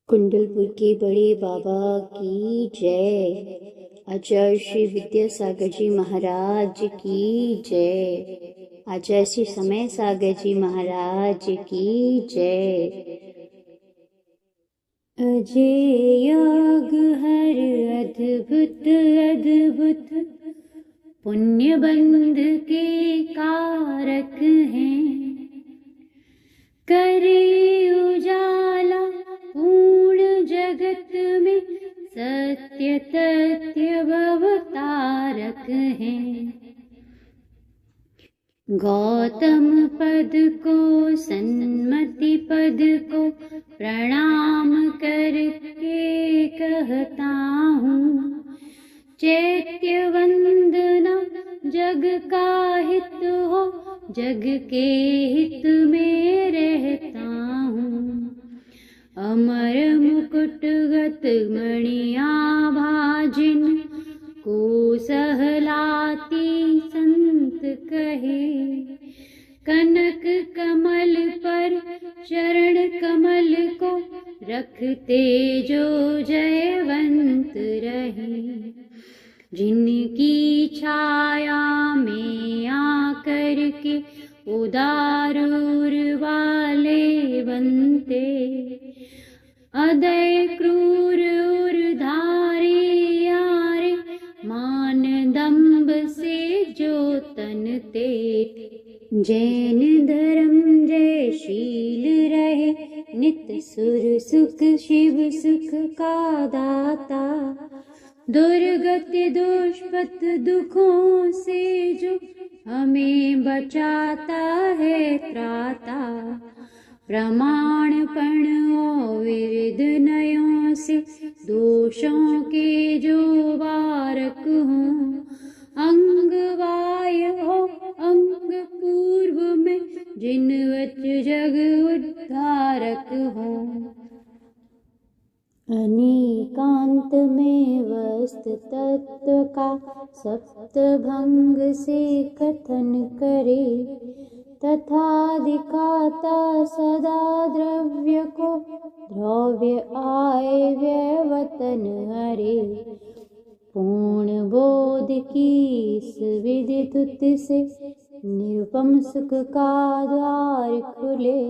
कुंडलपुर के बड़े बाबा की जय। आचार्य श्री विद्यासागर जी महाराज की जय। आचार्य श्री समय सागर जी महाराज की जय। अजय योग हर अद्भुत अद्भुत पुण्य बंध के कारक हैं। करे उजाला पूर्ण जगत में सत्य तथ्य भवतारक हैं। गौतम पद को सन्मति पद को प्रणाम करके कहता हूँ। चैत्य वंदना जग का हित हो, जग के हित में रहता हूँ। अमर मुकुटगत मणियाभा जिन को सहलाती संत कहे। कनक कमल पर चरण कमल को रखते जो जयवंत रहे। जिनकी छाया में आकर के उदार वाले बनते। अदय क्रूर उर्धारी यारे मान दंभ से जो तनते। जैन धर्म जय शील रहे नित सुर सुख शिव सुख का दाता। दुर्गति दुष्पथ दुखों से जो हमें बचाता है त्राता। प्रमाणपण और विविध नयों से दोषों के जो वारक हों। अंग वाय हो अंग पूर्व में जिन वच जग उद्धारक हों। अनेकांत में वस्त तत्व का सप्त भंग से कथन करे। तथा दिखाता सदा द्रव्य को द्रव्य आए व्यवतन हरे। पूर्ण बोध की इस विधि तुत से निरुपम सुख का द्वार खुले।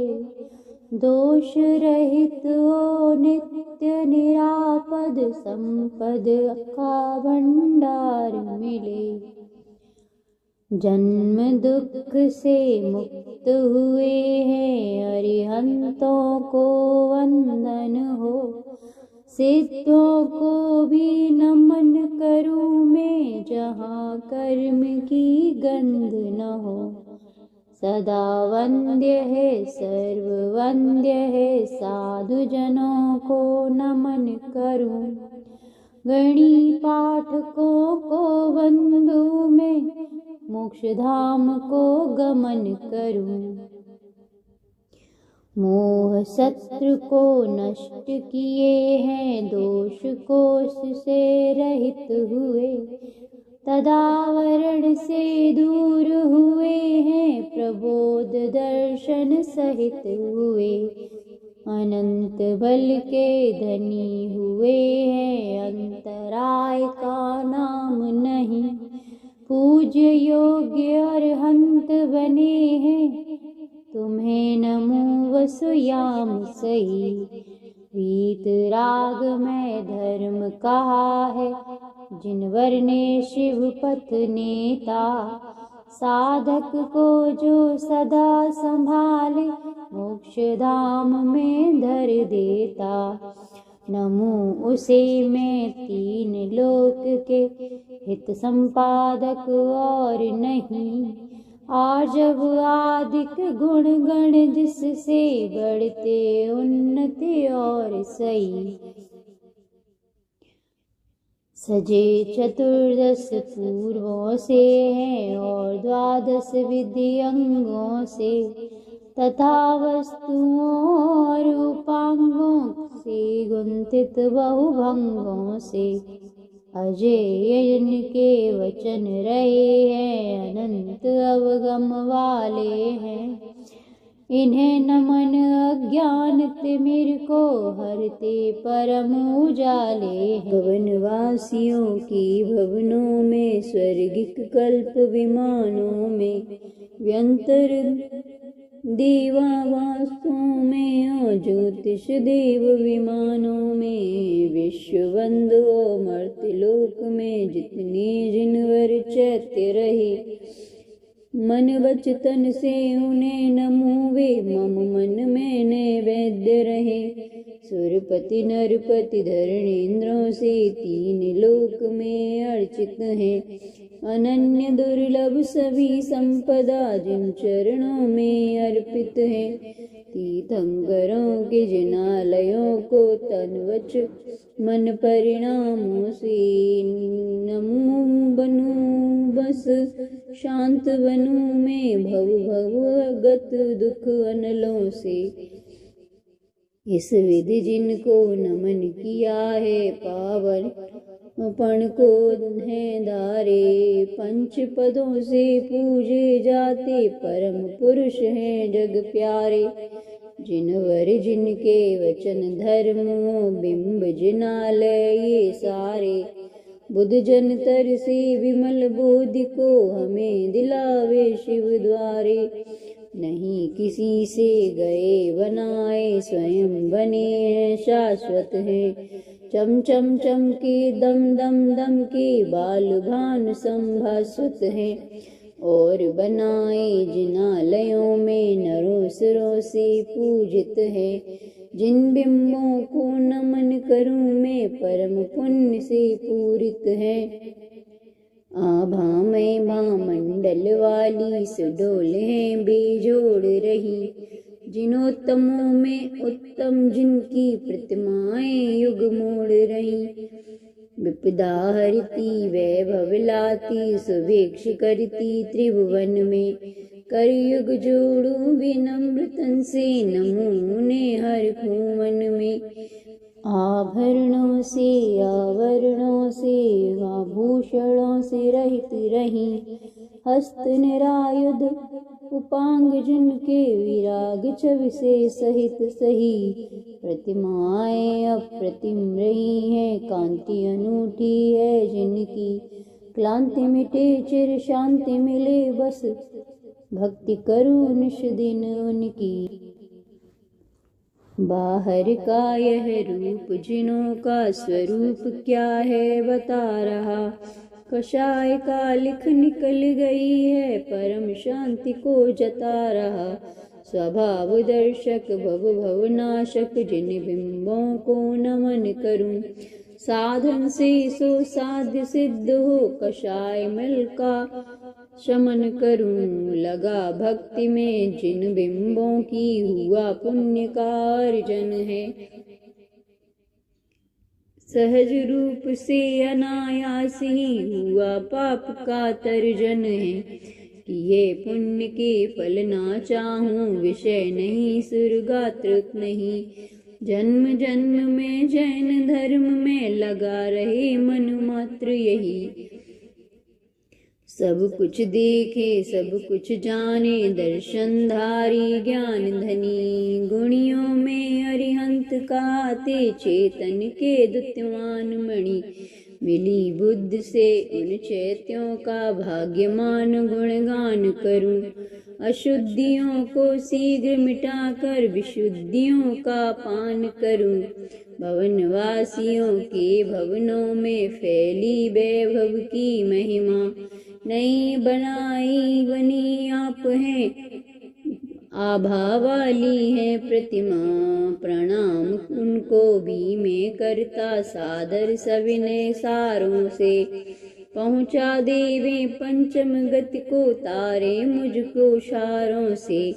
दोष रहित हो नित्य निरापद संपद का भंडार मिले। जन्म दुख से मुक्त हुए हैं अरिहंतों को वंदन हो। सिद्धों को भी नमन करूं मैं जहाँ कर्म की गंध न हो। सदा वंद्य है सर्व वंद्य है साधु जनों को नमन करूं। गणी पाठकों को बंधु में मोक्ष धाम को गमन करूं। मोह शत्रु को नष्ट किए हैं दोष कोष से रहित हुए। तदावरण से दूर हुए हैं प्रबोध दर्शन सहित हुए। अनंत बल के धनी हुए हैं अंतराय का नाम नहीं। पूज्य योग्य अरहंत बने हैं तुम्हें नमो वसुयाम सही। वीत राग में धर्म कहा है जिनवर ने शिव पथ नेता। साधक को जो सदा संभाले मोक्ष धाम में धर देता। नमो उसे मैं तीन लोक के हित संपादक और नहीं। आजब आदिक गुण गण जिससे बढ़ते उन्नति और सही। सजे चतुर्दश पूर्वों से हैं और द्वादश विधि अंगों से। तथा वस्तुओं और उपांगों से गुंथित बहुभंगों से। अजय इनके वचन रहे हैं अनंत अवगम वाले हैं। इन्हें नमन अज्ञान तिमिर को हरते परम उजाले। भवनवासियों की भवनों में स्वर्गिक कल्प विमानों में व्यंतर देवावासों में और ज्योतिष देव विमानों में विश्वबंधु मर्त्यलोक में जितने जिनवर चैत्य रहे मन वचन से उन्हें नमो वे मम मन में नैवेद्य रहे। सुरपति नरपति धरणेन्द्रों से तीन लोक में अर्चित हैं। अनन्य दुर्लभ सभी संपदा जिन चरणों में अर्पित है। तीर्थंकरों के जिनालयों को तन वच मन परिणामों से नमो बनूं बस शांत बनूं मैं भव भवगत दुख अनलों से। इस विधि जिनको नमन किया है पावन पण को है धारे। पंच पदों से पूजे जाते परम पुरुष हैं जग प्यारे। जिनवर जिनके वचन धर्म बिंब जिनालय ये सारे। बुद्ध जन तर से विमल बोधि को हमें दिलावे शिव द्वारे। नहीं किसी से गए बनाए स्वयं बने हैं शाश्वत हैं। चम चम चम के दम दम दम के बाल भान संभास्वत हैं। और बनाए जिनालयों में नरों सुरों से पूजित है। जिन बिंबों को नमन करूं मैं परम पुण्य से पूरित है। आभा में भामंडल वाली सुडोल है बेजोड़ रही। जिनोत्तमों में उत्तम जिनकी प्रतिमाएं युग मोड़ रही। विपदा हरती वैभव लाती सुभिक्ष करती त्रिभुवन में। करयुग जोड़ू विनम्रतन से नमो ने हर खुमन में। आभरणों से आवरणों से आभूषणों से रहित रही। हस्त निरायुध उपांग जिनके विराग छवि से सहित सही। प्रतिमाएं अप्रतिम रही हैं कांति अनूठी है जिनकी। क्लांति मिटे चिर शांति मिले बस भक्ति करूं निश दिन उनकी। बाहर का यह रूप जिनों का स्वरूप क्या है बता रहा। कषाय का लिख निकल गई है परम शांति को जता रहा। स्वभाव दर्शक भव भवनाशक जिन बिंबों को नमन करूं। साधन से सो साध्य सिद्ध हो कषाय मल का शमन करूं। लगा भक्ति में जिन बिंबों की हुआ पुण्य का अर्जन है। सहज रूप से अनायास ही हुआ पाप का तर्जन है। किए पुण्य के फल ना चाहूं विषय नहीं सुरगात्रक नहीं। जन्म जन्म में जैन धर्म में लगा रहे मन मात्र यही। सब कुछ देखे सब कुछ जाने दर्शनधारी ज्ञान धनी। गुणियों में अरिहंत कहते चेतन के दुत्यमान मणि। मिली बुद्ध से उन चैत्यों का भाग्यमान गुणगान करूं। अशुद्धियों को शीघ्र मिटाकर विशुद्धियों का पान करूं। भवनवासियों के भवनों में फैली वैभव की महिमा। नई बनाई बनी आप हैं आभा वाली है प्रतिमा। प्रणाम उनको भी मैं करता सादर सविनय सारों से। पहुँचा देवे पंचम गति को तारे मुझको शारों से।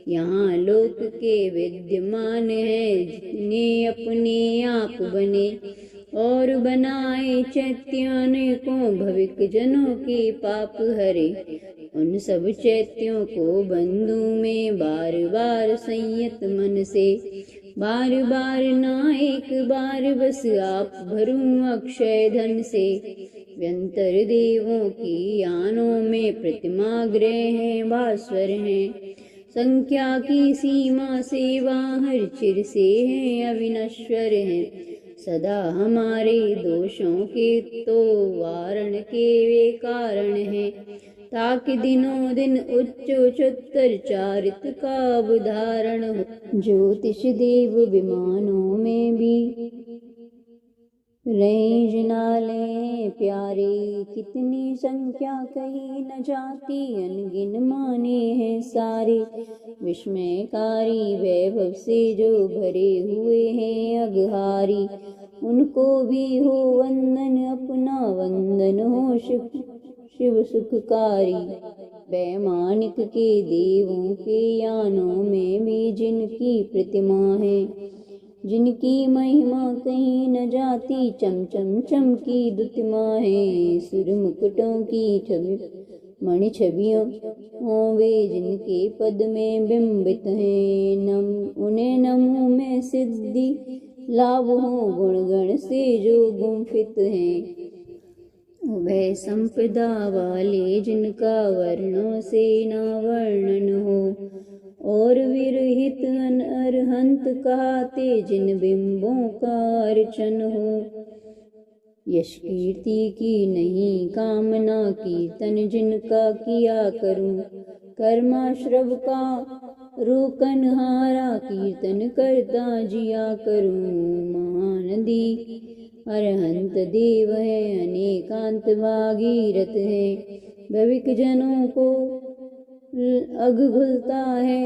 यहाँ लोक के विद्यमान है जितने अपने आप बने। और बनाए चैत्यान को भविक जनों के पाप हरे। उन सब चैत्यों को बंधु में बार बार संयत मन से। बार बार ना एक बार बस आप भरूं अक्षय धन से। व्यंतर देवों की यानों में प्रतिमा ग्रह हैं भास्वर हैं। संख्या की सीमा से बाहर चिर से हैं, अविनश्वर हैं। सदा हमारे दोषों के तो वारण के वे कारण हैं। ताकि दिनों दिन उच्च उच्चतर चारित का अवधारण हो। ज्योतिष देव विमानों में भी रेंज नाले प्यारे, कितनी संख्या कही न जाती, अनगिन माने हैं सारे। विस्मयकारी वैभव से जो भरे हुए हैं अघहारी, उनको भी हो वंदन, अपना वंदन हो शिव सुखकारी। वैमानिक के देवों के यानों में भी जिनकी प्रतिमा है, जिनकी महिमा कहीं न जाती, चम चम चमकी दुतिमाएं। सुर मुकुटों की छवि मणि छवियों वे जिनके पद में बिंबित हैं, उन्हें नमो में सिद्धि लाभ हो, गुण गण से जो गुंफित हैं। वह संपदा वाले जिनका वर्णों से न वर्णन हो, और विरहित अरहंत कहते जिन बिंबों का अर्चन हो। यश कीर्ति की नहीं कामना, कीर्तन जिनका किया करूं। कर्माश्रव का रोकन हारा, कीर्तन करता जिया करूं। महानदी अरहंत देव है, अनेकांत भागीरथ है। भविक जनों को अघ घुलता है,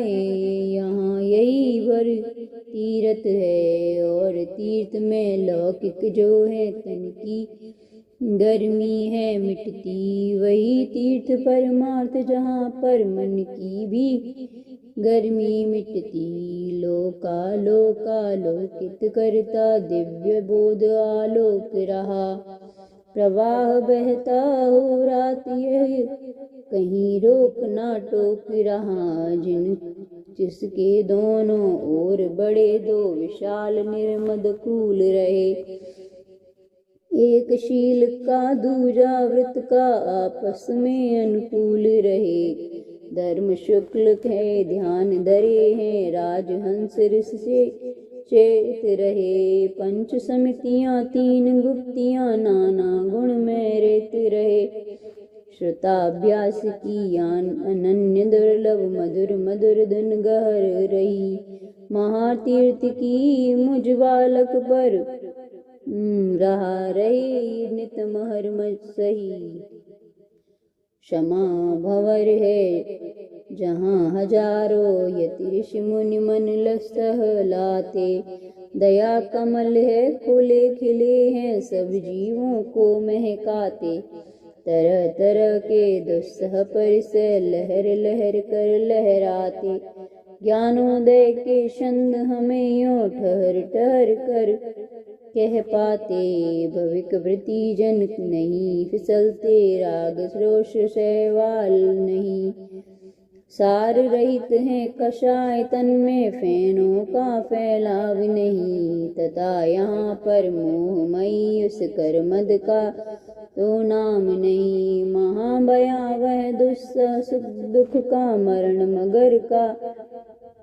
यहाँ यही भर तीर्थ है। और तीर्थ में लौकिक जो है, तन की गर्मी है मिटती, वही तीर्थ परमार्थ जहाँ पर मन की भी गर्मी मिटती। लोकालोकित करता दिव्य बोध आलोक रहा, प्रवाह बहता हो रात यह, कहीं रोक ना टोक रहा। जिसके दोनों ओर बड़े दो विशाल निर्मद कूल रहे, एक शील का दूजा व्रत का आपस में अनुकूल रहे। धर्म शुक्ल है ध्यान धरे हैं, राजहंस ऋष से चेत रहे। पंच समितियां तीन गुप्तियां, नाना गुण में रेत रहे। श्रुताभ्यास की अनन्य दुर्लभ, मधुर मधुर धुन गहर रही। महातीर्थ की मुझ बालक पर रहा रहे नित महर सही। क्षमा भंवर है जहाँ हजारों यति ऋषि मुनि मन सहलाते। दया कमल है खुले खिले हैं, सब जीवों को महकाते। तरह तरह के दुस्सह परिसर लहर लहर कर लहराते। ज्ञानोदय के छंद हमें यूं ठहर ठहर कर कह पाते। भविक वृत्ति जन नहीं फिसलते, राग रोष सहवाल नहीं। सार रहित है कषाय तन में, फैनों का फैलाव नहीं। तथा यहाँ पर मोहमयी उस कर मद का तो नाम नहीं। महाभयावह दुस्सह सुख दुख का मरण मगर का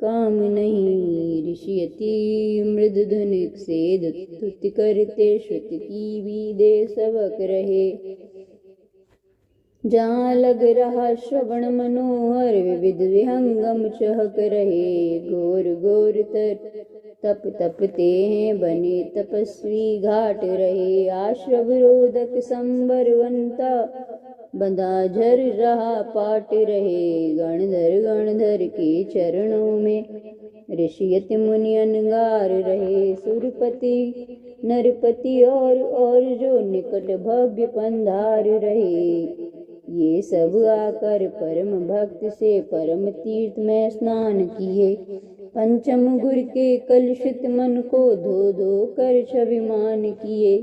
काम नहीं। ऋषियति मृद धुनिक से स्तुति करते, श्रुति की भी दे सबक रहे। जहाँ लग रहा श्रवण मनोहर, विविध विहंगम चहक रहे। घोर घोर तप तपते हैं बने तपस्वी घाट रहे। आश्रव रोधक संबरवंता, बंधा झर रहा पाट रहे। गणधर के चरणों में ऋषियति मुनि अनगार रहे। सुरपति नरपति और जो निकट भव्य पंधार रहे। ये सब आकर परम भक्त से परम तीर्थ में स्नान किए। पंचम गुर के कलुषित मन को धो धो कर छविमान किए।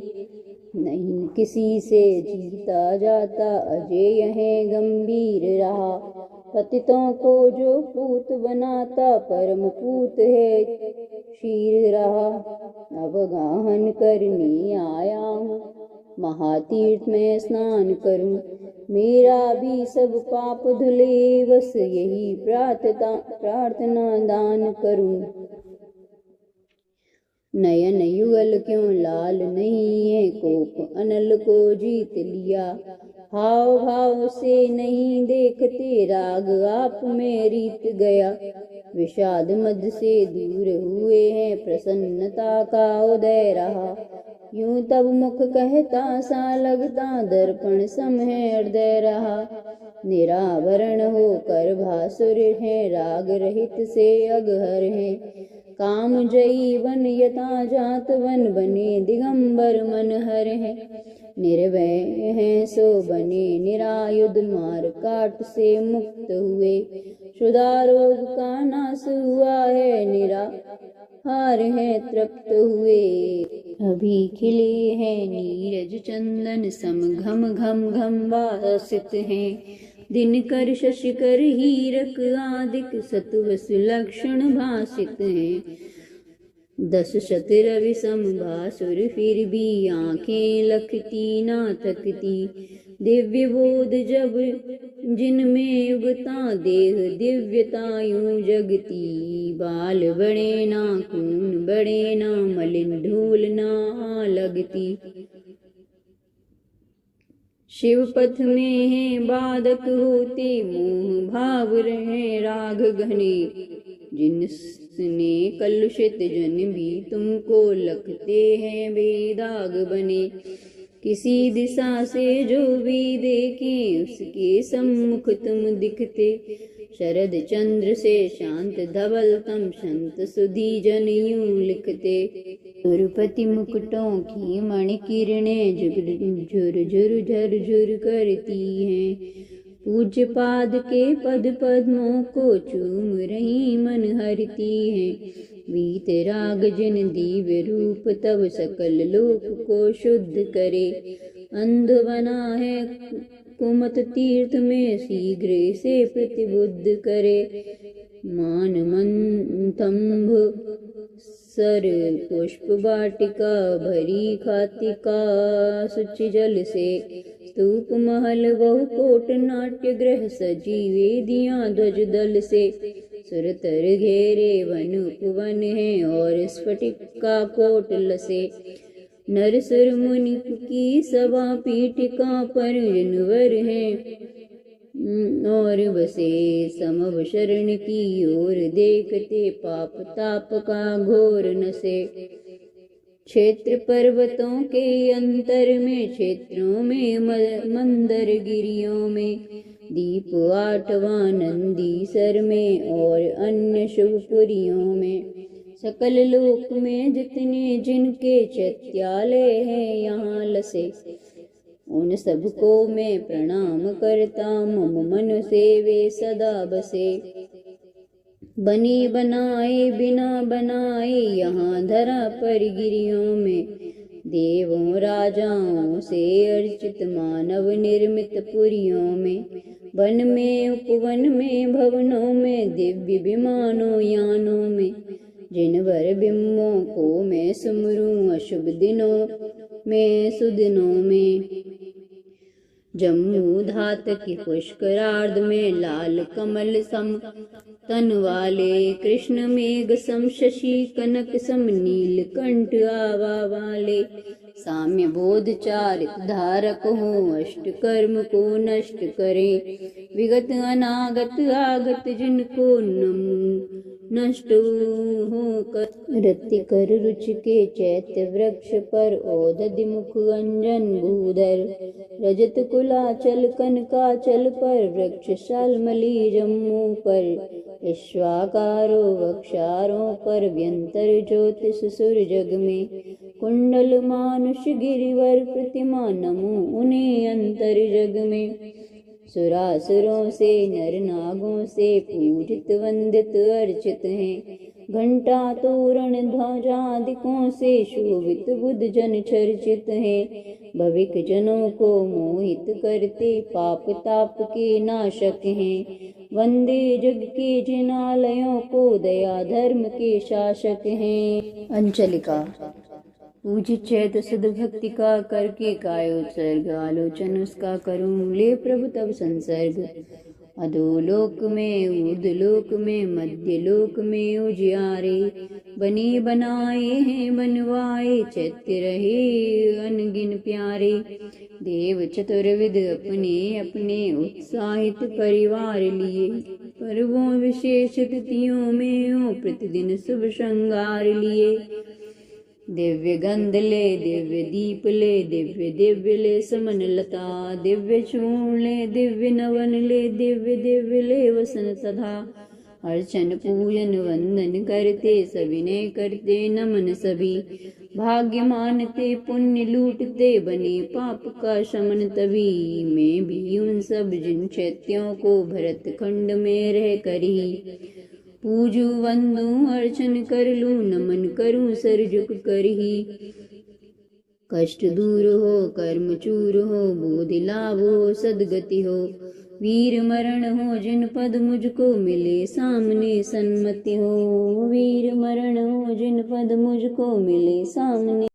नहीं किसी से जीता जाता, अजय है गंभीर रहा। पतितों को जो पूत बनाता, परम पूत है शीर रहा। अवगाहन करने आया हूँ, महातीर्थ में स्नान करूं। मेरा भी सब पाप धुले, बस यही प्रार्थना दान करूं। नयन युगल क्यों लाल नहीं है, कोप अनल को जीत लिया। हाव भाव से नहीं देखते, राग आप में रीत गया। विषाद मद से दूर हुए हैं, प्रसन्नता का उदय रहा। यूं तब मुख कहता सा लगता, दर्पण सम है हृदय रहा। निरावरण होकर भासुर है, राग रहित से अगहर है। काम जयी वन यथा जात, वन बने दिगंबर मन हर है। निर्भय हैं सो बने निरायुध, मार काट से मुक्त हुए। क्षुधा रोग का नाश हुआ है, निराहार है तृप्त हुए। अभी खिले हैं नीरज चंदन सम, घम घम घम वासित हैं। दिनकर शशिकर हीरक आदिक, सतवस लक्षण भासित हैं। 10 शत रवि सम भासुर, फिर भी आंखें लखती ना थकती। दिव्य बोध जब जिनमें युगता, देह दिव्यता यूं जगती। बाल बड़े ना खून बड़े ना, मलिन धूल ना लगती। शिव पथ में है बाधक होते, मोह भाव रहे राग घने। जिनने कलुषित जन भी तुमको लगते हैं बेदाग बने। किसी दिशा से जो भी देखे, उसके सम्मुख तुम दिखते। शरद चंद्र से शांत धवल तम, संत सुधी जन यूं लिखते। द्रुपति मुकुटों की मणि किरणें, झुर झुर झर झुर करती हैं। पूज्य पाद के पद पद्मों को चूम रही मन हरती हैं। वीतराग जिन दिव्य रूप, तब सकल लोक को शुद्ध करे। अंध बना है कुमत तीर्थ में, शीघ्र से प्रतिबुद्ध करे। मान मंथंभ सर पुष्प वाटिका, भरी खातिका शुचि जल से। स्तूप महल बहु कोट, नाट्य गृह सजी वेदियां ध्वज दल से। सुरतर घेरे वन उपवन है, और स्फटिक का कोट लसे। नर सुर मुनि की सभा पीठिका पर, जिनवर हैं और बसे। समव शरण की ओर देखते, पाप ताप का घोर नसे। क्षेत्र पर्वतों के अंतर में, क्षेत्रों में मंदर गिरियों में। दीप 8वां नंदीसर में, और अन्य शुभपुरियों में। सकल लोक में जितने जिनके चैत्यालय हैं, यहाँ लसे। उन सबको मैं प्रणाम करता, मम मन से वे सदा बसे। बने बनाए बिना बनाए, यहाँ धरा पर गिरियों में। देवों राजाओं से अर्चित, मानव निर्मित पुरियों में। वन में उपवन में, भवनों में, दिव्य विमानों यानों में। जिनवर बिंबों को मैं सुमरूं, अशुभ दिनों में सुदिनों में। जम्मू धात की पुष्करार्ध में, लाल कमल सम तन वाले। कृष्ण मेघ सम, शशि कनक सम, नील कंठ आवा वाले। साम्य बोध चारित धारक हो, अष्ट कर्म को नष्ट करे। विगत अनागत आगत, जिनको नष्ट हो कर। रति कर रुच के चैत्य वृक्ष पर, औदधि मुख अंजन भूधर। रजत कुलाचल कनकाचल पर, वृक्ष शालमली जम्मू पर। ईश्वाकारो वक्षारों पर, व्यंतर ज्योतिष सुर जग में। कुंडल मानुष गिरिवर प्रतिमा, नमो उन्हें अंतर जग में। सुरासुरों से नर नागों से, पूजित वंदित अर्चित हैं। घंटा तोरण ध्वजादिकों से, शोभित बुद्ध जन चर्चित हैं। भविक जनों को मोहित करते, पाप ताप के नाशक हैं। वंदे जग के जिनालयों को, दया धर्म के शासक हैं। अंचलिका। पूज्य चैत सद्भक्ति का करके काय उत्सर्ग, आलोचन उसका करूं ले प्रभु तब संसर्ग। अधोलोक में ऊर्ध्वलोक में मध्य लोक में उजियारे, बने बनाए हैं बनवाए चैत्य रहे अनगिन प्यारे। देव चतुर्विद अपने अपने उत्साहित परिवार लिए, पर्वों विशेष तिथियों में हो प्रतिदिन शुभ श्रृंगार लिए। दिव्य गंध ले दिव्य दीप ले दिव्य दिव्य ले समन लता, दिव्य चूर्ण ले दिव्य नवन ले दिव्य दिव्य ले वसन सदा। अर्चन पूजन वंदन करते सविनय करते नमन सभी, भाग्य मानते पुण्य लूटते बने पाप का शमन तभी। मैं भी उन सब जिन चैत्यों को भरत खंड में रह करी, पूजू वंदू अर्चन कर लूं नमन करूं सर झुक कर ही। कष्ट दूर हो कर्म चूर हो बोधि लाभ हो सदगति हो, वीर मरण हो जिन पद मुझको मिले सामने सन्मति हो। वीर मरण हो जिन पद मुझको मिले सामने